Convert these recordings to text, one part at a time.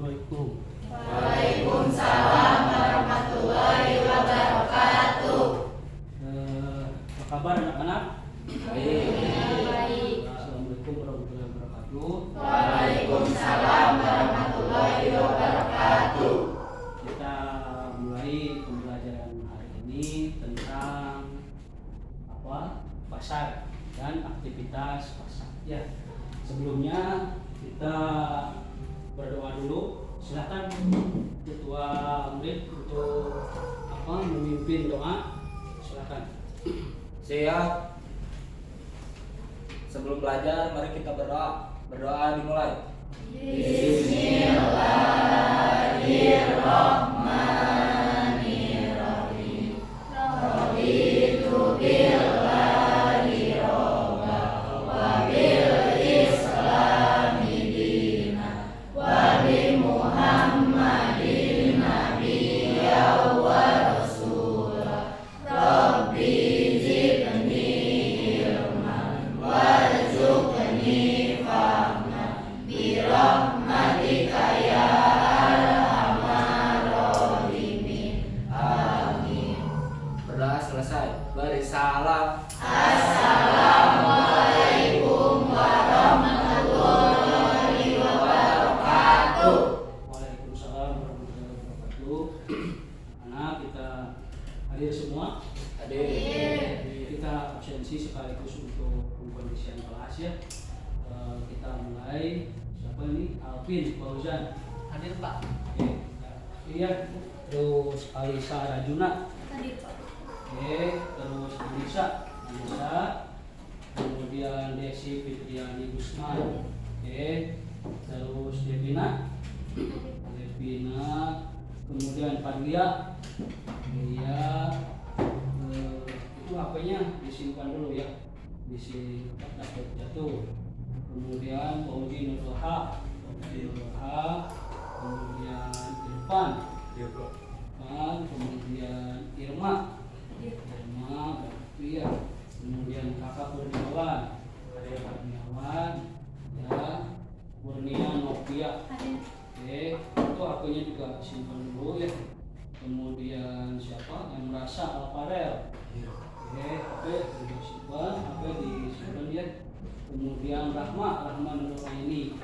Assalamualaikum. Waalaikumsalam warahmatullahi wabarakatuh. Apa kabar anak-anak? Baik. Assalamualaikum warahmatullahi wabarakatuh. Waalaikumsalam warahmatullahi wabarakatuh. Kita mulai pembelajaran hari ini tentang pasar dan aktivitas pasar. Ya, sebelumnya kita berdoa dulu. Silakan ketua murid untuk memimpin doa. Silakan. Siap. Sebelum belajar, mari kita berdoa. Berdoa dimulai. Bismillahirrahmanirrahim. Raditu billahi robba wa bil islami dina wa bi Muhammadin nabiyya wa rasula. Rabbi zidni ilman warzuqni fahman bi rahmatika ya arhamar rahimin. Amin. Berdoa selesai. Beri salam. Assalamualaikum warahmatullahi wabarakatuh. Waalaikumsalam warahmatullahi wabarakatuh. Anak, kita hadir semua. Hadir. Kita absensi sekaligus untuk pengkondisian kelas ya. Kita mulai. Siapa ini? Alvin Fauzan. Hadir, Pak. Oke. Iya. Terus Alisa Rajuna. Tadi Pak. Oke. Terus Anissa. Kemudian Desi Fitriani Gusman. Oke. Terus Devina. Kemudian Padlia. Iya. Itu HP-nya disimpan dulu ya. Di sini dapat jatuh. Kemudian Fauzi Nurha. Kemudian Irfan. Kemudian Irma. Iya. Kemudian Kakak Kurniawan. Ya. Kurnia Novia. Oke, itu HP-nya juga simpan dulu ya. Kemudian siapa yang merasa Alparel? Oke, HP disimpan, HP disimpan ya. Kemudian Rahman Nuraini.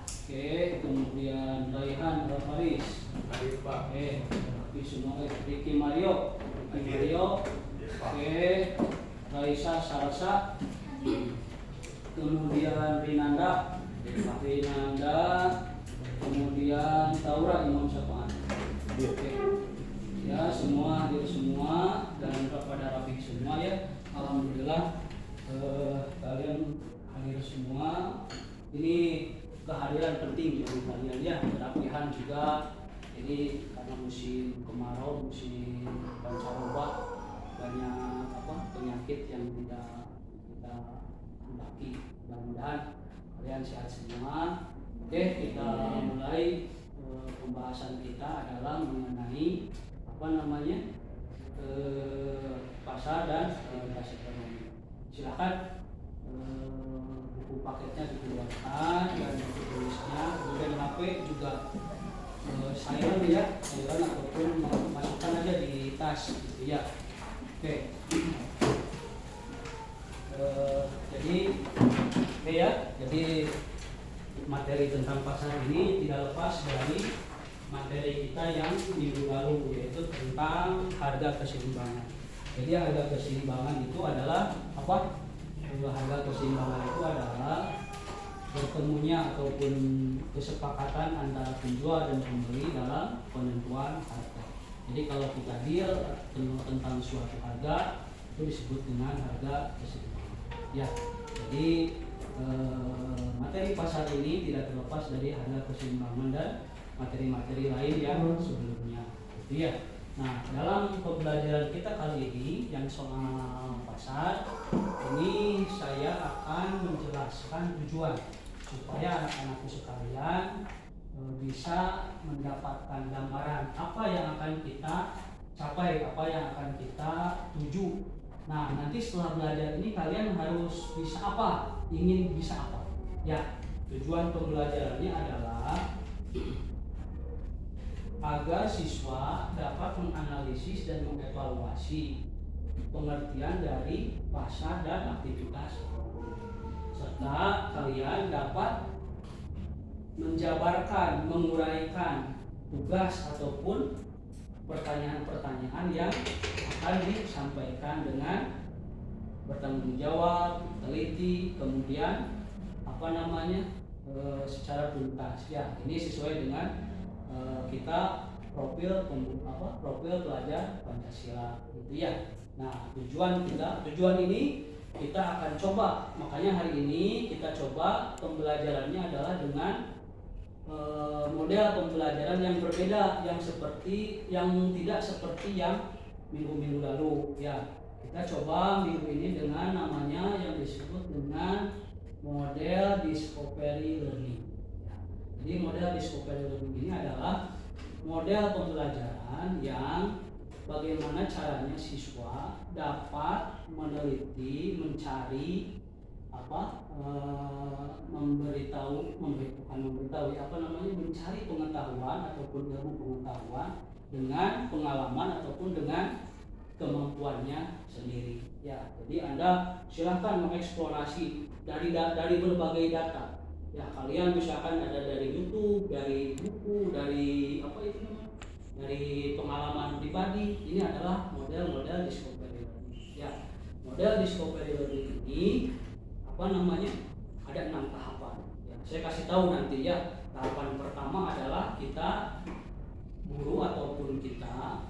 Oke, kemudian Raihan Rafaris. Oke, tapi semua Ricky Mario. Oke, Raisa Sarasa. Kemudian Rinanda. Kemudian Taura Imam Syafaan. Oke. Ya, semua hadir semua dan kepada Rafi semua ya. Alhamdulillah kalian hadir semua. Ini kehadiran penting bagi kalian ya. Kerapihan juga. Ini karena musim kemarau, musim pancaroba, banyak penyakit yang tidak kita hendaki. Mudah-mudahan kalian sehat semua. Oke, kita mulai pembahasan kita adalah mengenai pasar dan kas ekonomi. Silakan buku paketnya dikeluarkan dan buku tulisnya, kemudian HP juga silent ya, silent ataupun masukkan aja di tas gitu ya. Oke. Jadi materi tentang pasar ini tidak lepas dari materi kita yang minggu lalu, yaitu tentang harga keseimbangan. Jadi harga keseimbangan itu adalah apa? Harga keseimbangan itu adalah bertemunya ataupun kesepakatan antara penjual dan pembeli dalam penentuan harga. Jadi kalau kita deal tentang suatu harga itu disebut dengan harga keseimbangan. Ya, jadi materi pasar ini tidak terlepas dari harga keseimbangan dan materi-materi lain yang sebelumnya. Iya. Nah, dalam pembelajaran kita kali ini yang soal pasar, ini saya akan menjelaskan tujuan supaya anak-anakku sekalian bisa mendapatkan gambaran apa yang akan kita capai, apa yang akan kita tuju. Nah, nanti setelah belajar ini kalian harus bisa apa? Ingin bisa apa? Ya, tujuan pembelajarannya adalah agar siswa dapat menganalisis dan mengevaluasi pengertian dari pasar dan aktivitas, serta kalian dapat menjabarkan, menguraikan tugas ataupun pertanyaan-pertanyaan yang akan disampaikan dengan bertanggung jawab, teliti, kemudian secara tuntas. Ya, ini sesuai dengan kita profil pelajar Pancasila gitu ya. Nah, tujuan ini kita akan coba, makanya hari ini kita coba pembelajarannya adalah dengan model pembelajaran yang berbeda, yang tidak seperti yang minggu-minggu lalu ya. Kita coba minggu ini dengan namanya yang disebut dengan model discovery learning ya. Jadi model discovery learning ini adalah model pembelajaran yang bagaimana caranya siswa dapat meneliti, mencari mencari pengetahuan ataupun ilmu pengetahuan dengan pengalaman ataupun dengan kemampuannya sendiri ya. Jadi Anda silahkan mengeksplorasi dari berbagai data ya. Kalian misalkan ada dari YouTube, dari buku, dari dari pengalaman pribadi. Ini adalah model-model discovery learning ya. Model discovery learning ini ada 6 tahapan ya. Saya kasih tahu nanti ya. Tahapan pertama adalah kita, guru ataupun kita,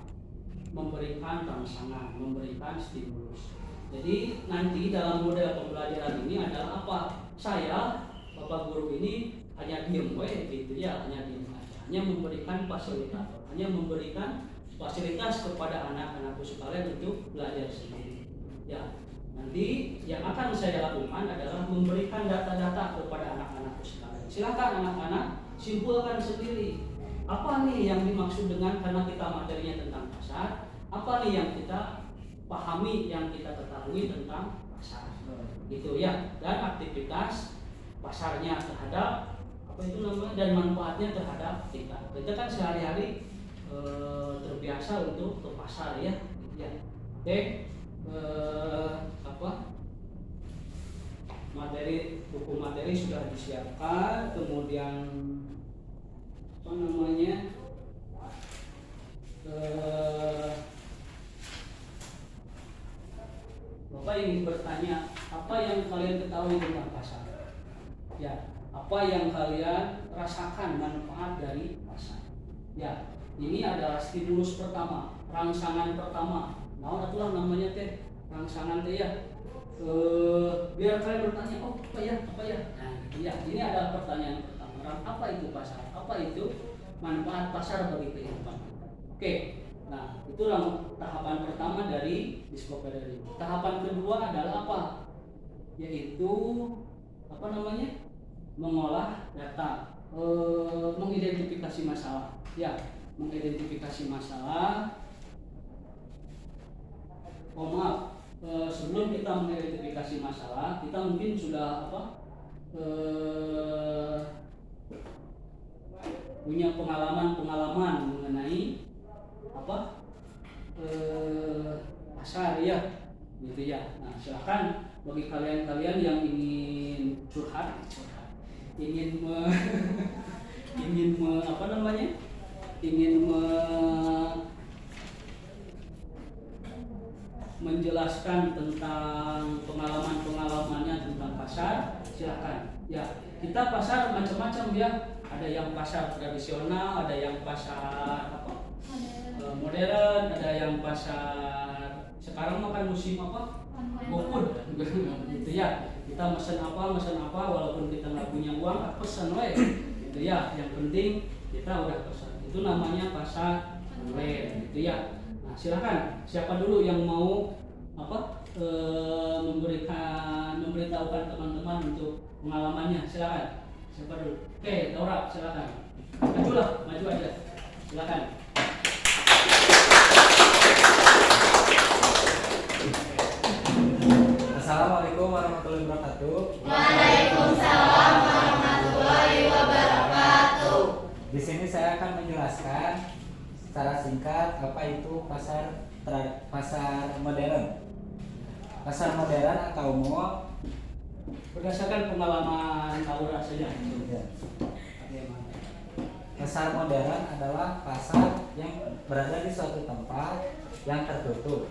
memberikan rangsangan, memberikan stimulus. Jadi nanti dalam model pembelajaran ini adalah apa? Saya, Bapak Guru ini hanya diem gitu ya, hanya diem aja. Hanya memberikan fasilitator, hanya memberikan fasilitas kepada anak-anakku sekalian untuk belajar sendiri. Ya, nanti yang akan saya lakukan adalah memberikan data-data kepada anak-anakku sekalian. Silakan anak-anak simpulkan sendiri. Apa nih yang dimaksud dengan, karena kita materinya tentang pasar, apa nih yang kita pahami, yang kita ketahui tentang pasar, gitu ya. Dan aktivitas pasarnya terhadap dan manfaatnya terhadap kita. Kita kan sehari-hari terbiasa untuk ke pasar ya, gitu ya. Oke, buku materi sudah disiapkan, kemudian Bapak ingin bertanya, apa yang kalian ketahui tentang pasar? Ya, apa yang kalian rasakan manfaat dari pasar? Ya, ini adalah stimulus pertama, rangsangan pertama. Nah, itulah namanya teh rangsangan teh ya. Biar kalian bertanya, oh apa ya? Nah, ya, ini adalah pertanyaan pertama. Apa itu pasar? Apa itu manfaat pasar bagi kehidupan kita? Oke. Nah, itulah tahapan pertama dari discovery. Tahapan kedua adalah apa? Yaitu mengolah data, mengidentifikasi masalah. Ya, mengidentifikasi masalah. Sebelum kita mengidentifikasi masalah, kita mungkin sudah punya pengalaman mengenai pasar ya, gitu ya. Nah, silakan bagi kalian yang ingin curhat, ingin menjelaskan tentang pengalamannya tentang pasar, silakan. Ya, kita pasar macam-macam ya. Ada yang pasar tradisional, ada yang pasar modern, ada yang pasar sekarang makan musim GoFood gitu ya. Kita mesen apa walaupun kita nggak punya uang, pesan gitu ya. Yang penting kita udah pesan. Itu namanya pasar online gitu ya. Nah, silakan siapa dulu yang mau memberitahukan teman-teman untuk pengalamannya, silakan. Siapa dulu? Oke, Taura, silakan. Maju aja. Silakan. Assalamualaikum warahmatullahi wabarakatuh. Waalaikumsalam warahmatullahi wabarakatuh. Di sini saya akan menjelaskan secara singkat apa itu pasar modern. Pasar modern atau mall Berdasarkan pengalaman Aura saja. ya. Bagaimana? Pasar modern adalah pasar yang berada di suatu tempat yang tertutup.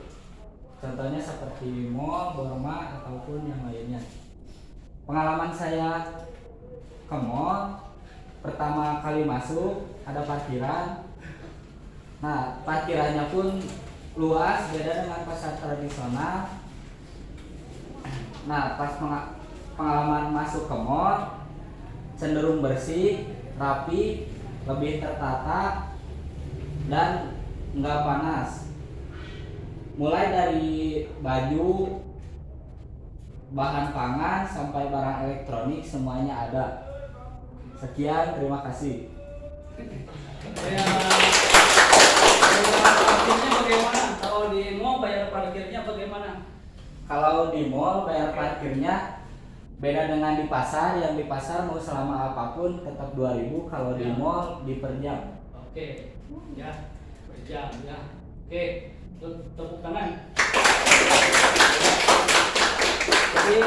Contohnya seperti mall, borma ataupun yang lainnya. Pengalaman saya ke mall, pertama kali masuk ada parkiran. Nah, parkirannya pun luas, beda dengan pasar tradisional. Nah, pas pengalaman masuk ke mall cenderung bersih, rapi, lebih tertata dan nggak panas. Mulai dari baju, bahan pangan sampai barang elektronik semuanya ada. Sekian, terima kasih. Bayar parkirnya bagaimana? Kalau di mall bayar parkirnya bagaimana? Kalau di mall bayar parkirnya beda dengan di pasar. Yang di pasar mau selama apapun tetap 2.000, kalau di Ya. mall di per jam. Oke, ya, per jam ya. Oke, tepuk tangan. Jadi,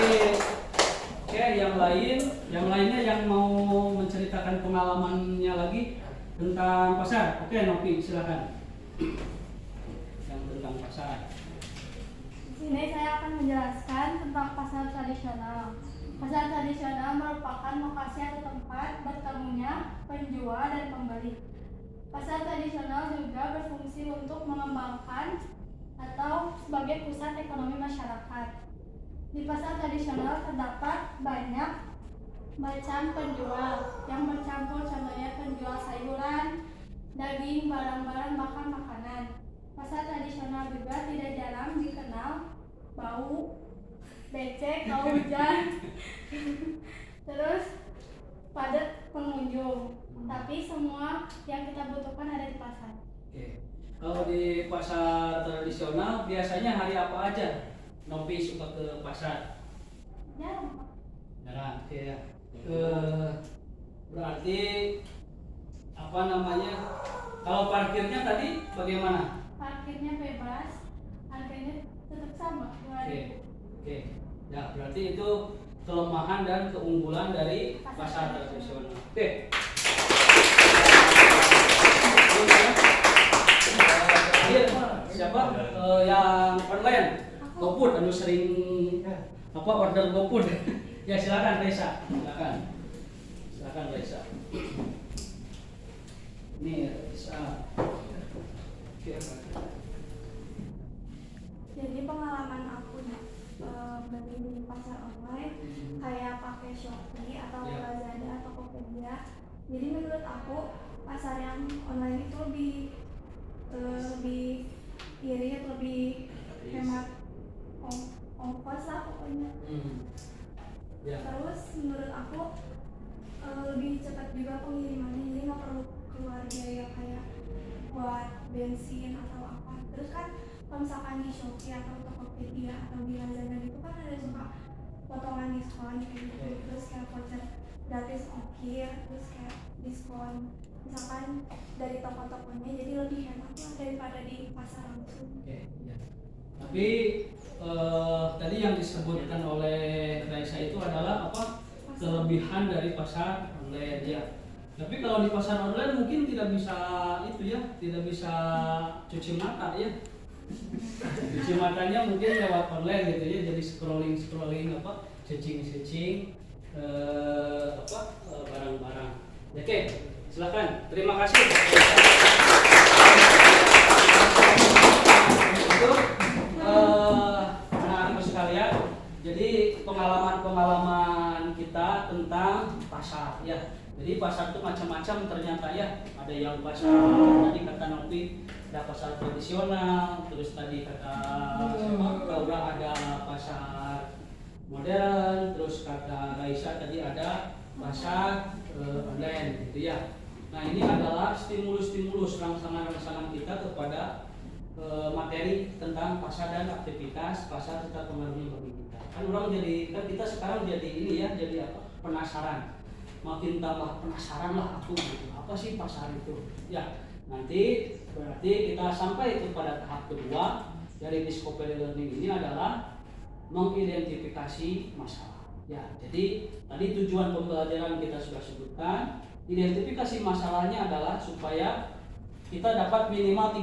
oke, yang lainnya yang mau menceritakan pengalamannya lagi tentang pasar. Oke, Novi, silakan. Yang tentang pasar. Di sini saya akan menjelaskan tentang pasar tradisional. Pasar tradisional merupakan lokasi atau tempat bertemunya penjual dan pembeli. Pasar tradisional juga berfungsi untuk mengembangkan atau sebagai pusat ekonomi masyarakat. Di pasar tradisional terdapat banyak macam penjual yang bercampur, contohnya penjual sayuran, daging, barang-barang bahkan makanan. Pasar tradisional juga tidak jarang dikenal bau, becek, bau hujan, terus padat pengunjung. Tapi semua yang kita butuhkan ada di pasar. Oke. Kalau di pasar tradisional biasanya hari apa aja Novi suka ke pasar? Jarang, Pak. Jarang, oke ya. Berarti apa namanya? Kalau parkirnya tadi bagaimana? Parkirnya bebas, harganya tetap sama, 2.000. Oke. Oke. Ya, berarti itu kelemahan dan keunggulan dari pasar tradisional. Oke. Siapa yang online? GoFood, anu sering apa order GoFood? Ya silakan Reza, silakan Reza. Ini Reza. Jadi pengalaman aku beli di pasar online kayak pakai Shopee atau Ya. Lazada atau Tokopedia. Jadi menurut aku pasar yang online itu lebih irit, lebih hemat ongkos lah pokoknya. Ya. Terus menurut aku lebih cepat juga pengirimannya, jadi nggak perlu keluar biaya kayak buat bensin atau apa. Terus kan kalau misalkan di Shopee atau Tokopedia atau di Lazada gitu kan ada suka potongan diskon kayak gitu. Terus kayak voucher gratis ongkir, terus kayak diskon misalkan dari toko-tokonya, jadi lebih hemat lah daripada di pasar langsung. Oke, ya. Tapi tadi yang disebutkan oleh Raisa itu adalah apa? Kelebihan dari pasar online ya. Tapi kalau di pasar online mungkin tidak bisa itu ya, tidak bisa cuci mata ya. Cuci matanya mungkin lewat online gitu ya, jadi scrolling apa, searching barang-barang. Oke, silakan. Terima kasih. Itu anak-anak sekalian. Jadi pengalaman kita tentang pasar ya. Jadi pasar itu macam-macam ternyata ya. Ada yang pasar tadi kata Novi, ada pasar tradisional, terus tadi kata Laura ada pasar modern, terus kata Raisa tadi ada pasar online gitu ya. Nah ini adalah stimulus-stimulus rangsangan-rangsangan kita kepada materi tentang pasar dan aktivitas pasar serta pengaruhnya bagi kita. Kan orang jadi, kan kita sekarang jadi ini ya, jadi apa? Penasaran. Makin tambah penasaran lah aku gitu. Apa sih pasar itu? Ya. Nanti berarti kita sampai kepada tahap kedua dari discovery learning ini adalah mengidentifikasi masalah. Ya, jadi tadi tujuan pembelajaran kita sudah sebutkan. Identifikasi masalahnya adalah supaya kita dapat minimal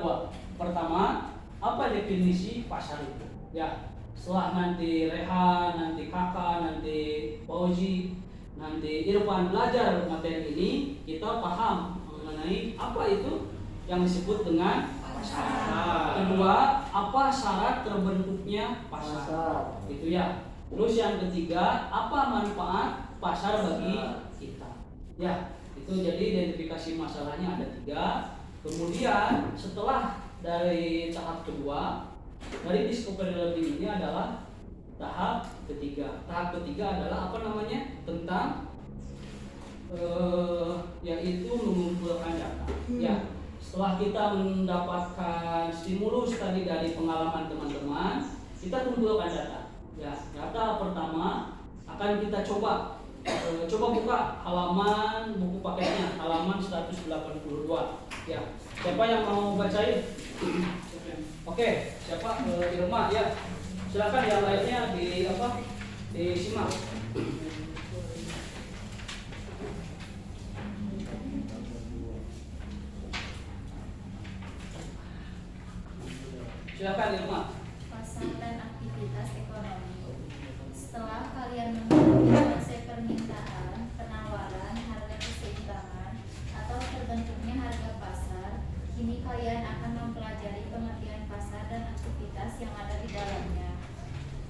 dua. Pertama, apa definisi pasar itu? Ya, setelah nanti Rehan, nanti Kakak, nanti Fauzi, nanti Irfan belajar materi ini, kita paham mengenai apa itu yang disebut dengan pasar. Kedua, apa syarat terbentuknya pasar? Itu ya. Terus yang ketiga, apa manfaat pasar bagi kita? Ya, itu jadi identifikasi masalahnya ada 3. Kemudian setelah dari tahap kedua, dari discovery learning ini adalah tahap ketiga. Tahap ketiga adalah apa namanya? Tentang yaitu mengumpulkan data. Ya, setelah kita mendapatkan stimulus tadi dari pengalaman teman-teman, kita kumpulkan data. Ya, data pertama akan kita coba buka halaman buku paketnya, halaman 182. Ya, siapa yang mau bacain? Oke, siapa? Irma ya. Silakan yang lainnya disimak. Silakan Irma. Pasar dan aktivitas ekonomi. Setelah kalian mengetahui konsep permintaan, penawaran, harga keseimbangan, atau terbentuknya harga pasar, kini kalian akan mempelajari pengertian pasar dan aktivitas yang ada di dalamnya.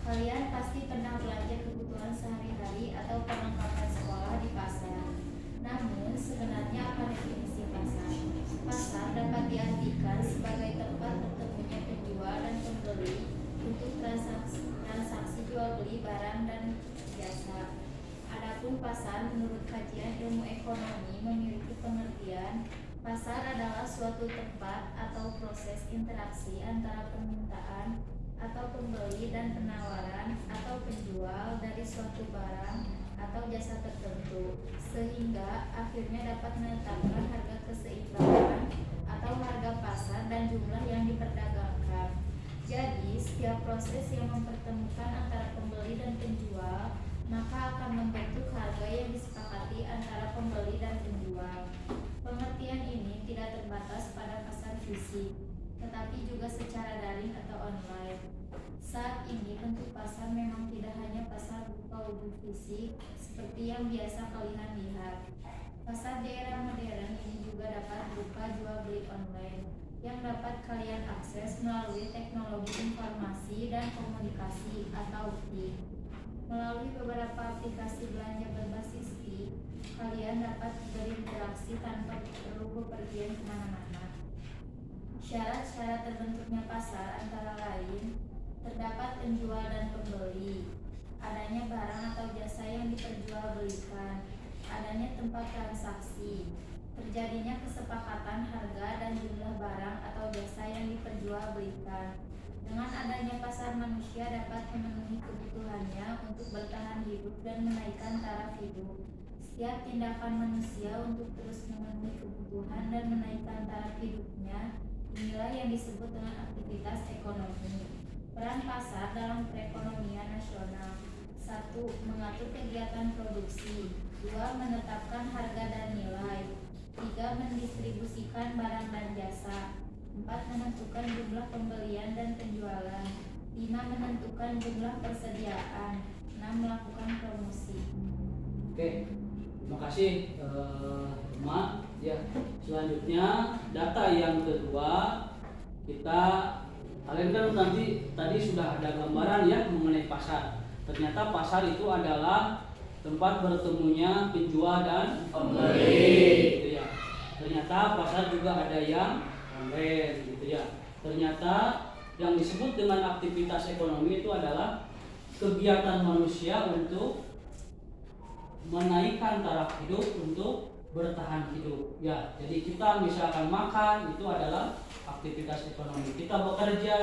Kalian pasti pernah belanja kebutuhan sehari-hari atau perlengkapan sekolah di pasar. Namun, sebenarnya apa definisi pasar? Pasar dapat diartikan sebagai tempat bertemunya penjual dan pembeli untuk transaksi jual beli barang dan jasa. Adapun pasar menurut kajian ilmu ekonomi memiliki pengertian pasar adalah suatu tempat atau proses interaksi antara permintaan atau pembeli dan penawaran atau penjual dari suatu barang atau jasa tertentu, sehingga akhirnya dapat menetapkan harga keseimbangan atau harga pasar dan jumlah yang diperdagangkan. Jadi, setiap proses yang mempertemukan antara pembeli dan penjual maka akan membentuk harga yang disepakati antara pembeli dan penjual. Pengertian ini tidak terbatas pada pasar fisik, tetapi juga secara daring atau online. Saat ini bentuk pasar memang tidak hanya pasar berupa wujud fisik seperti yang biasa kalian lihat. Pasar di era modern ini juga dapat berupa jual beli online yang dapat kalian akses melalui teknologi informasi dan komunikasi atau TIK. Melalui beberapa aplikasi belanja berbasis TIK, kalian dapat berinteraksi tanpa perlu bepergian kemana-mana. Syarat-syarat terbentuknya pasar antara lain terdapat penjual dan pembeli, adanya barang atau jasa yang diperjualbelikan, adanya tempat transaksi, terjadinya kesepakatan harga dan jumlah barang atau jasa yang diperjualbelikan. Dengan adanya pasar, manusia dapat memenuhi kebutuhannya untuk bertahan hidup dan menaikkan taraf hidup. Setiap tindakan manusia untuk terus memenuhi kebutuhan dan menaikkan taraf hidupnya inilah yang disebut dengan aktivitas ekonomi. Peran pasar dalam perekonomian nasional: 1. Mengatur kegiatan produksi. 2. Menetapkan harga dan nilai. 3. Mendistribusikan barang dan jasa. 4. Menentukan jumlah pembelian dan penjualan. 5. Menentukan jumlah persediaan. 6. Melakukan promosi. Oke, terima kasih Mak. Ya, selanjutnya data yang kedua kalian kan tadi sudah ada gambaran ya mengenai pasar. Ternyata pasar itu adalah tempat bertemunya penjual dan pembeli, gitu ya. Ternyata pasar juga ada yang online, gitu ya. Ternyata yang disebut dengan aktivitas ekonomi itu adalah kegiatan manusia untuk menaikkan taraf hidup, untuk bertahan hidup. Ya, jadi kita misalkan makan itu adalah aktivitas ekonomi. Kita bekerja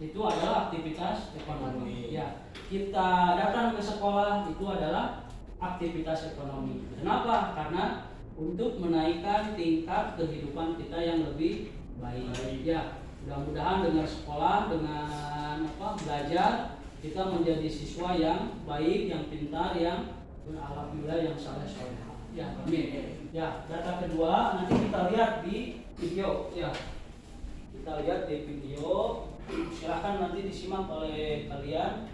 itu adalah aktivitas ekonomi. Ya, kita datang ke sekolah itu adalah aktivitas ekonomi. Kenapa? Karena untuk menaikkan tingkat kehidupan kita yang lebih baik. Ya, mudah-mudahan dengan sekolah, dengan belajar, kita menjadi siswa yang baik, yang pintar, yang alhamdulillah yang saleh-saleh. Ya, amin. Ya, data kedua nanti kita lihat di video. Ya, kita lihat di video. Silahkan nanti disimak oleh kalian.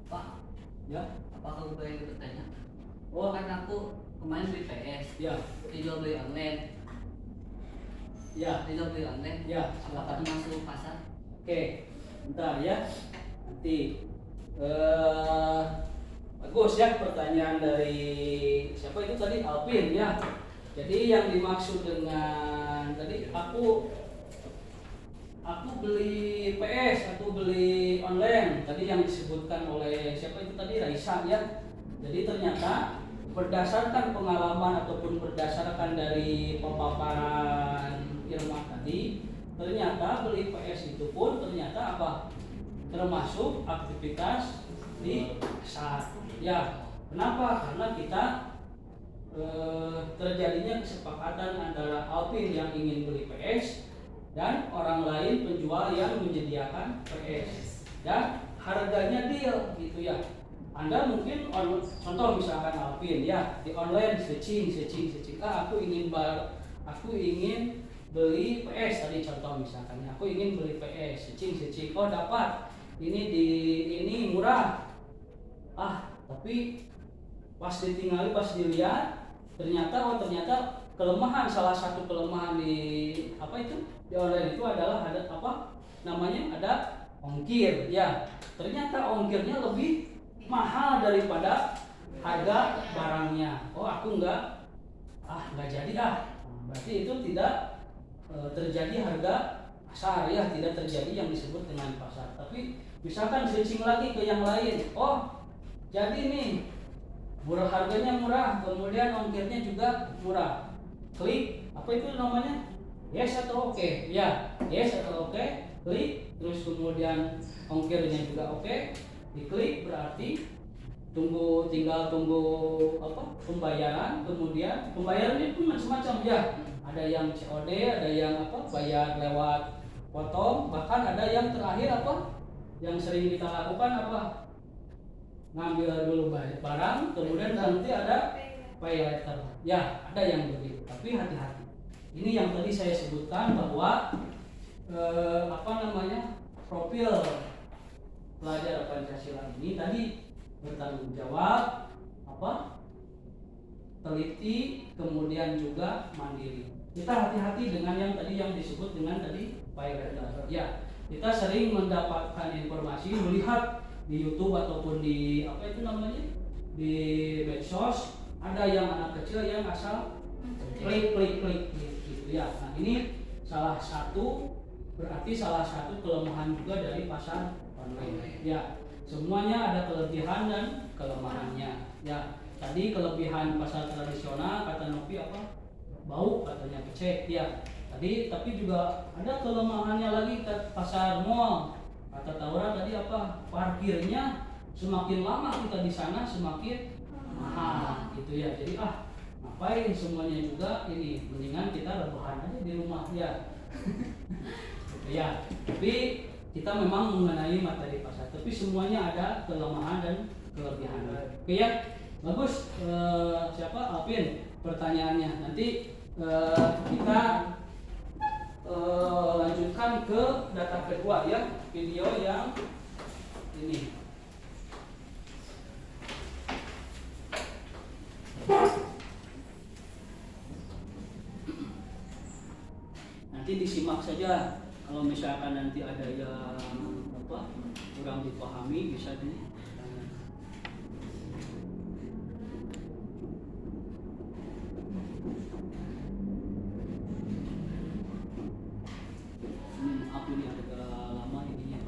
Pak, Ya, apakah aku boleh bertanya? oh, Kan aku kemarin beli PS, ya, dijual beli online, ya, dijual beli online. ya. Apakah Silakan. masuk pasar? Oke, bentar ya. Nanti bagus ya pertanyaan dari siapa itu tadi, Alvin ya. Jadi yang dimaksud dengan tadi aku beli PS, aku beli online. Tadi yang disebutkan oleh siapa itu tadi, Raisa ya. Jadi ternyata berdasarkan pengalaman ataupun berdasarkan dari pemaparan Irma tadi, ternyata beli PS itu pun ternyata apa? Termasuk aktivitas di pasar. Ya, kenapa? Karena kita terjadinya kesepakatan antara Alvin yang ingin beli PS dan orang lain penjual yang menyediakan PS, dan harganya deal gitu ya. Anda mungkin contoh misalkan Alvin ya di online searching, aku ingin beli PS tadi contoh misalkan, aku ingin beli PS, searching, oh dapat ini murah, tapi pas ditinggali, pas dilihat ternyata salah satu kelemahan di di online itu adalah ada ada ongkir ya. Ternyata ongkirnya lebih mahal daripada harga barangnya. Oh, aku nggak jadi. Berarti itu tidak terjadi harga pasar ya, tidak terjadi yang disebut dengan pasar. Tapi misalkan switching lagi ke yang lain, oh jadi nih harganya murah, kemudian ongkirnya juga murah. Klik apa itu namanya? Yes atau oke? Ya, yes atau oke. Klik, terus kemudian ongkirnya juga oke. Diklik berarti tinggal tunggu pembayaran. Kemudian pembayarannya pun macam-macam ya. Ada yang COD, ada yang bayar lewat potong, bahkan ada yang terakhir yang sering kita lakukan ngambil dulu barang, kemudian nanti ada pay later. Ya, ada yang begitu. Tapi hati-hati. Ini yang tadi saya sebutkan bahwa profil pelajar Pancasila ini tadi bertanggung jawab, teliti, kemudian juga mandiri. Kita hati-hati dengan yang disebut dengan tadi pay later. Ya, kita sering mendapatkan informasi, melihat di YouTube ataupun di di medsos, ada yang anak kecil yang asal klik gitu ya. Nah, ini berarti salah satu kelemahan juga dari pasar online. Ya, semuanya ada kelebihan dan kelemahannya. Ya, tadi kelebihan pasar tradisional kata Novi bau katanya becek ya. Tapi juga ada kelemahannya lagi ke pasar mall. Kata Taura tadi parkirnya semakin lama kita di sana semakin mahal gitu ya. Jadi ngapain semuanya juga, ini mendingan kita rebahan aja di rumah ya. Ya, tapi kita memang mengenai materi pasar, tapi semuanya ada kelemahan dan kelebihan. Oke ya, bagus. Siapa Alvin pertanyaannya? Nanti kita lanjutkan ke data kedua ya, video yang ini. Nanti disimak saja. Kalau misalkan nanti ada yang kurang dipahami bisa di aku ini agak lama ininya.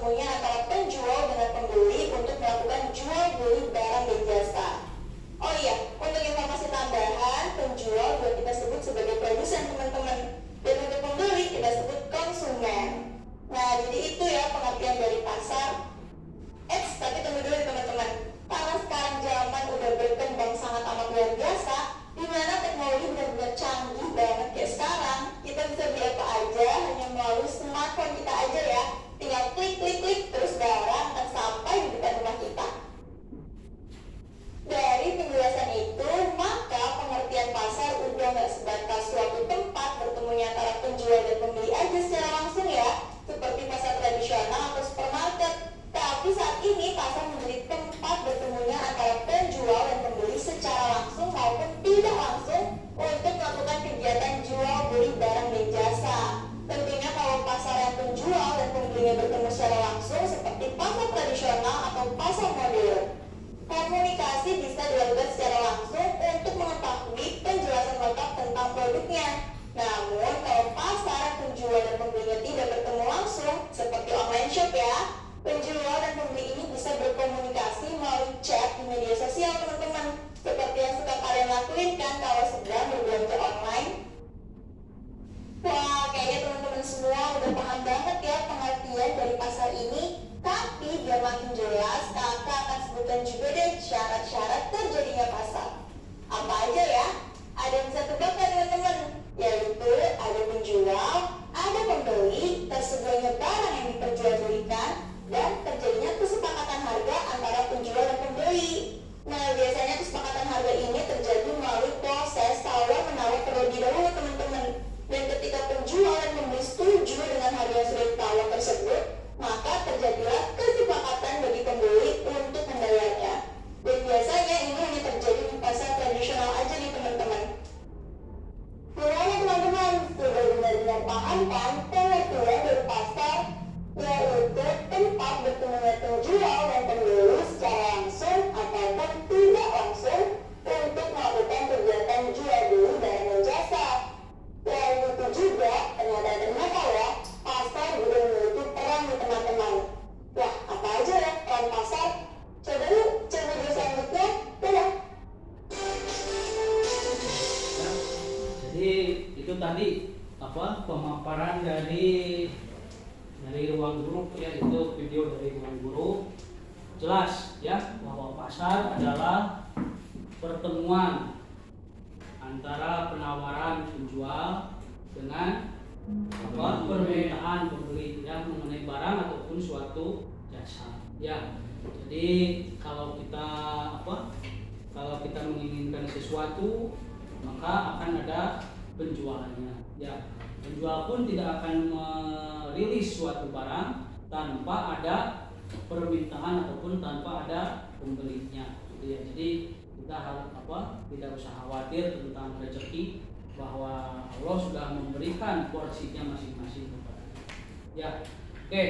bertemunya antara penjual dengan pembeli untuk melakukan jual beli barang dan jasa. Oh iya, untuk informasi tambahan, penjual juga kita sebut sebagai produsen teman-teman, dan untuk pembeli kita sebut konsumen. Nah, jadi itu ya pengertian dari pasar. Tapi tunggu dulu teman-teman, karena sekarang zaman udah berkembang sangat amat luar biasa, di mana teknologi benar-benar canggih banget kayak sekarang, kita bisa beli apa aja hanya melalui smartphone kita aja ya. Tinggal klik terus barang akan sampai di depan rumah kita. Dari penjelasan itu, maka pengertian pasar udah nggak sebatas suatu tempat bertemunya antara penjual dan pembeli aja secara langsung ya, seperti pasar tradisional atau supermarket. Tapi saat ini pasar menjadi tempat bertemunya antara penjual dan pembeli secara langsung maupun tidak langsung untuk melakukan kegiatan jual beli barang dan jasa. Tentunya kalau pasar yang penjual dan pembelinya bertemu secara langsung seperti pasar tradisional atau pasar modern, komunikasi bisa dilakukan secara langsung untuk mengetahui penjelasan lengkap tentang produknya. Namun kalau pasar penjual dan pembelinya tidak bertemu langsung seperti online shop ya, penjual dan pembeli ini bisa berkomunikasi melalui chat di media sosial teman-teman, seperti yang suka kalian lakuin kan kalau sedang berbelanja online. Wah, kayaknya teman-teman semua udah paham banget ya pengertian dari pasar ini. Tapi biar makin jelas, kakak akan sebutkan juga deh syarat-syarat terjadinya pasar. Apa aja ya? Ada yang bisa tebak kan teman-teman? Yaitu ada penjual, ada pembeli, tersedianya barang yang diperjualbelikan, dan terjadinya kesepakatan harga antara penjual dan pembeli. Nah, biasanya kesepakatan harga ini terjadi melalui proses tawar-menawar terlebih dahulu teman-teman. Dan ketika penjual dan pembeli setuju dengan harga yang sudah ditawar tersebut, maka terjadilah kesepakatan bagi pembeli untuk membayarnya. Dan biasanya ini hanya terjadi di pasar tradisional aja nih teman-teman. Gimana teman-teman? Sudah benar-benar paham kan pengertian dari pasar, yaitu tempat bertemunya penjual dan pembeli secara langsung ataupun tidak langsung untuk melakukan kegiatan jual beli barang dan jasa. Selain itu juga, ternyata ya, pasar juga memiliki peran di teman-teman. Wah, apa aja ya peran pasar? Coba yuk, cek video selanjutnya. Dadah! Ya, jadi itu tadi pemaparan dari ruang guru ya, itu video dari ruang guru. Jelas ya bahwa pasar adalah pertemuan antara penawaran penjual dengan permintaan pembeli ya, mengenai barang ataupun suatu jasa ya. Jadi kalau kita menginginkan sesuatu, maka akan ada penjualannya ya. Penjual pun tidak akan merilis suatu barang tanpa ada permintaan ataupun tanpa ada pembelinya gitu ya. Jadi kita harus tidak usah khawatir tentang rezeki, bahwa Allah sudah memberikan porsinya masing-masing kepada kita. Ya, oke.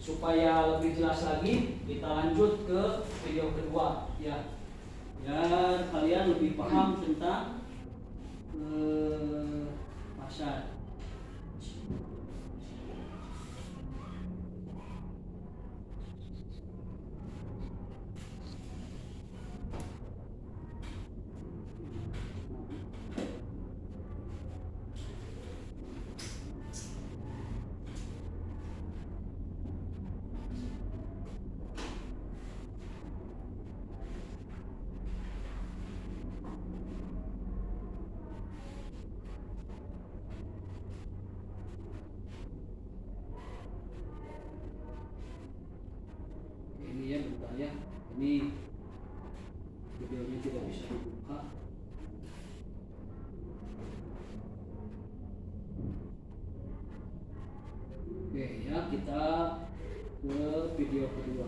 Supaya lebih jelas lagi, kita lanjut ke video kedua ya. Biar kalian lebih paham tentang pasar. Ini ya bentar ya, ini videonya tidak bisa dibuka. Oke ya, kita ke video kedua.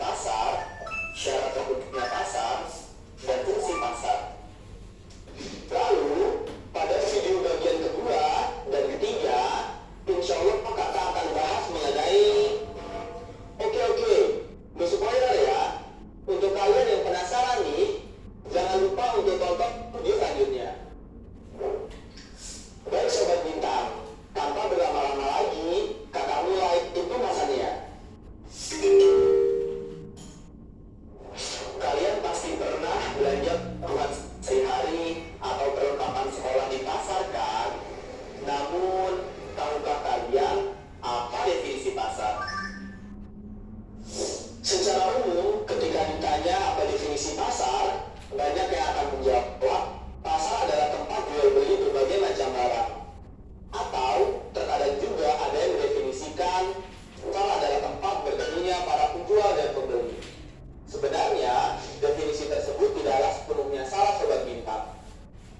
pasar, syarat terbentuknya pasar, dan fungsi pasar. Lalu, pada video bagian kedua dan ketiga, insya Allah kakak akan bahas mengenai Oke, no spoiler ya. Untuk kalian yang penasaran nih, jangan lupa untuk tonton video selanjutnya. Baik Sobat Bintang, tanpa berlama-lama lagi, kakak mulai itu masanya. Kalian pasti pernah belanja kebutuhan sehari-hari atau perlengkapan sekolah di pasar kan? Namun, tahukah kalian apa definisi pasar? Secara umum, ketika ditanya apa definisi pasar, banyak yang akan menjawab, pasar adalah tempat jual beli berbagai macam barang. Atau, terkadang juga ada yang mendefinisikan, pasar adalah tempat bertemunya para penjual dan pembeli. Sebenarnya, definisi tersebut tidaklah sepenuhnya salah Sobat Bintang.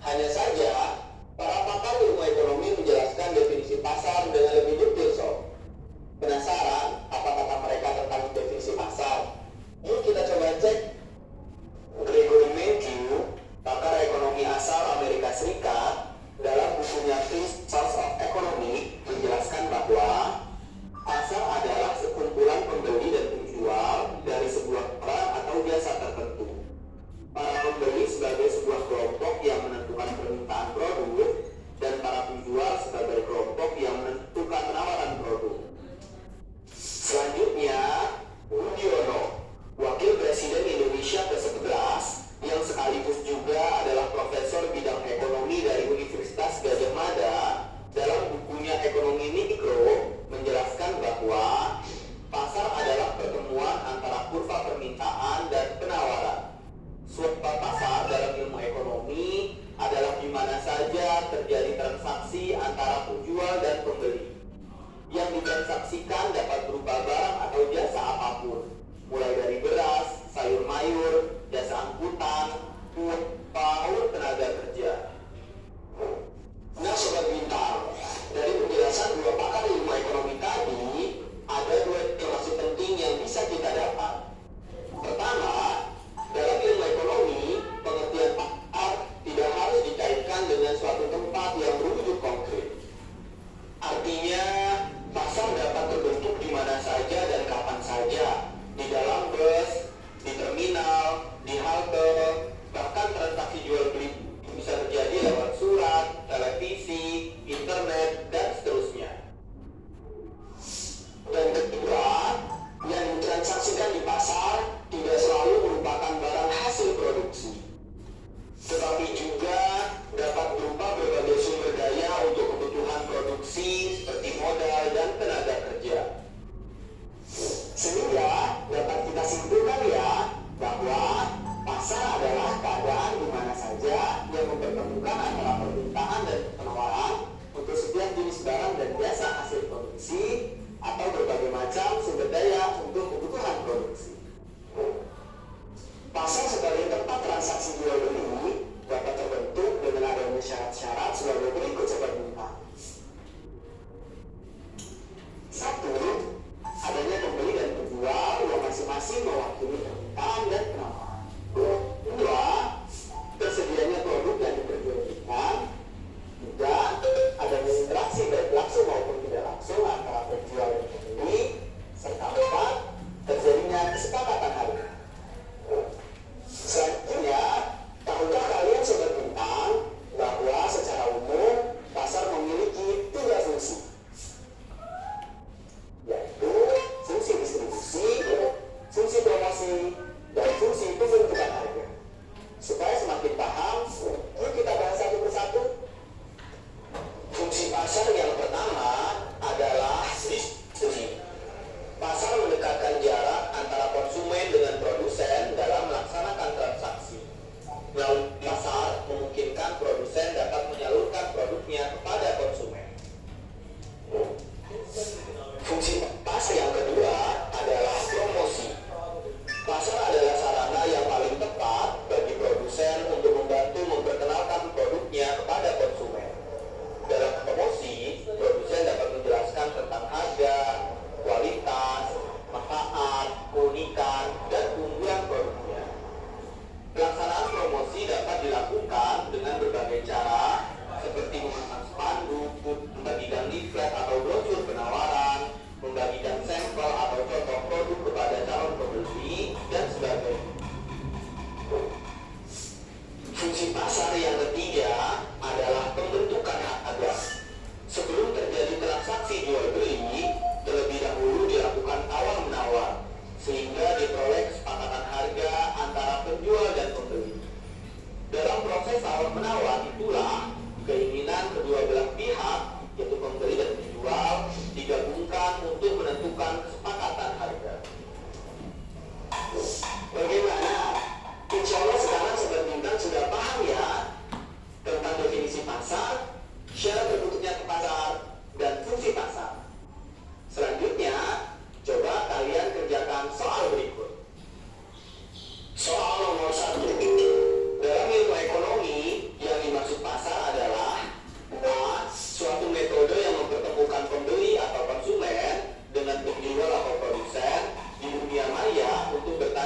Hanya saja, para pakar ilmu ekonomi menjelaskan definisi pasar dengan lebih detail sob. Penasaran apa kata mereka tentang definisi pasar? Yuk kita coba cek. Gregory Mankiw, pakar ekonomi asal Amerika Serikat, dalam bukunya Principles of Economy menjelaskan bahwa pasar adalah sekumpulan pembeli dan penjual dari sebuah barang atau jasa tertentu. Para pembeli sebagai sebuah kelompok yang menentukan permintaan produk dan para penjual sebagai kelompok yang menentukan penawaran produk. Selanjutnya, Budiono, Wakil Presiden Indonesia ke-11 yang sekaligus juga adalah Profesor Bidang Ekonomi dari Universitas Gadjah Mada, dalam bukunya Ekonomi Mikro menjelaskan bahwa pasar adalah pertemuan antara kurva permintaan dan penawaran. Suatu pasar dalam ilmu ekonomi adalah di mana saja terjadi transaksi antara penjual dan pembeli. Yang ditransaksikan dapat berupa barang atau jasa apapun, mulai dari beras, sayur mayur, jasa angkutan, maupun tenaga kerja. Nah Sobat Bintang, dari penjelasan dua pakar ilmu ekonomi tadi, ada dua informasi penting yang bisa kita dapat. Pertama,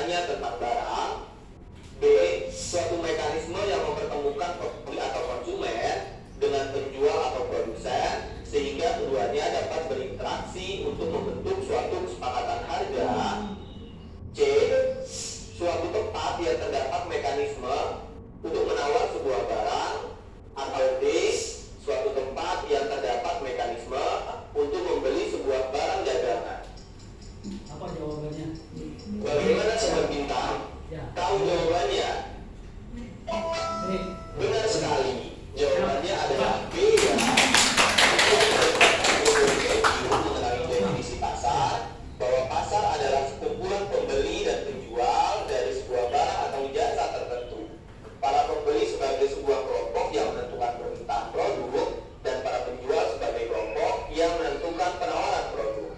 hanya tentang barang. B. Suatu mekanisme yang mempertemukan pembeli atau konsumen dengan penjual atau produsen sehingga keduanya dapat berinteraksi untuk membentuk suatu kesepakatan harga. C. Suatu tempat yang terdapat mekanisme untuk menawar sebuah barang. Atau D. Suatu tempat yang terdapat mekanisme untuk membeli sebuah barang dagangan. Apa jawabannya? Bagaimana Sobat Bintang? Ya. Tahu jawabannya? Benar sekali. Jawabannya adalah B ya. Mengenai definisi pasar, bahwa pasar adalah sekumpulan pembeli dan penjual dari sebuah barang atau jasa tertentu. Para pembeli sebagai sebuah kelompok yang menentukan permintaan produk dan para penjual sebagai kelompok yang menentukan penawaran produk.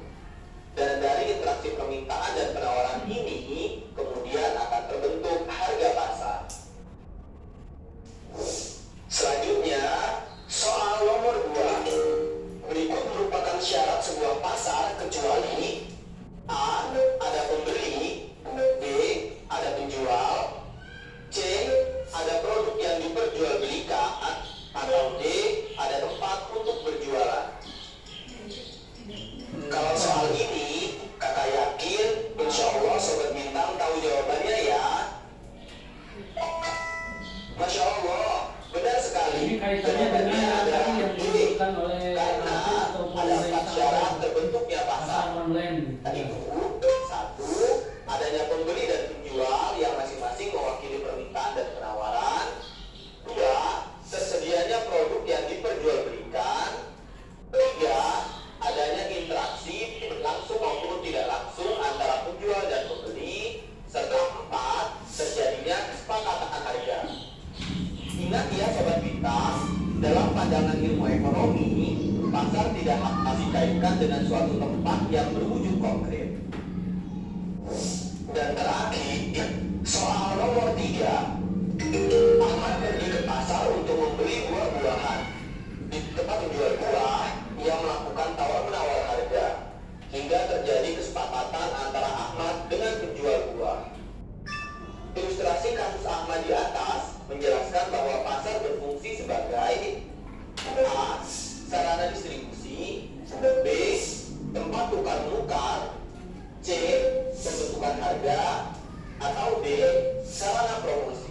Dan dari interaksi permintaan dan penawaran ini kemudian akan terbentuk harga pasar. Selanjutnya, soal nomor 2. Berikut merupakan syarat sebuah pasar kecuali A. Ada pembeli, B. Ada penjual, C. Ada produk yang diperjualbelikan, atau D. Ada tempat untuk berjualan. Kalau soal ini, kakak yakin insya Allah Sobat Bintang tahu jawabannya ya. Masya Allah, benar sekali. Ini kaitannya dengan adalah tadi yang D. disebutkan oleh Karena ataupun ada oleh 4 syarat terbentuknya pasar. pasar online. Yaitu 1. Adanya pembeli dan penjual yang masing-masing mewakili permintaan dan penawaran. 2. Tersedianya produk yang diperjualbelikan. 3. Adanya interaksi langsung maupun tidak langsung antara penjual dan pembeli. Serta 4. Terjadinya kesepakatan harga. Ingat ya Sobat Bintang, dalam pandangan ilmu ekonomi, pasar tidak harus dikaitkan dengan suatu tempat yang berwujud konkret. Dan terakhir, soal nomor 3. Ahmad pergi ke pasar untuk membeli buah-buahan. Di tempat penjual buah, ia melakukan tawar-menawar harga hingga terjadi kesepakatan antara Ahmad dengan penjual buah. Ilustrasi kasus Ahmad di atas menjelaskan bahwa pasar berfungsi sebagai A. Sarana distribusi, B. Tempat tukar-menukar, C. Pembentukan harga, atau D. Sarana promosi.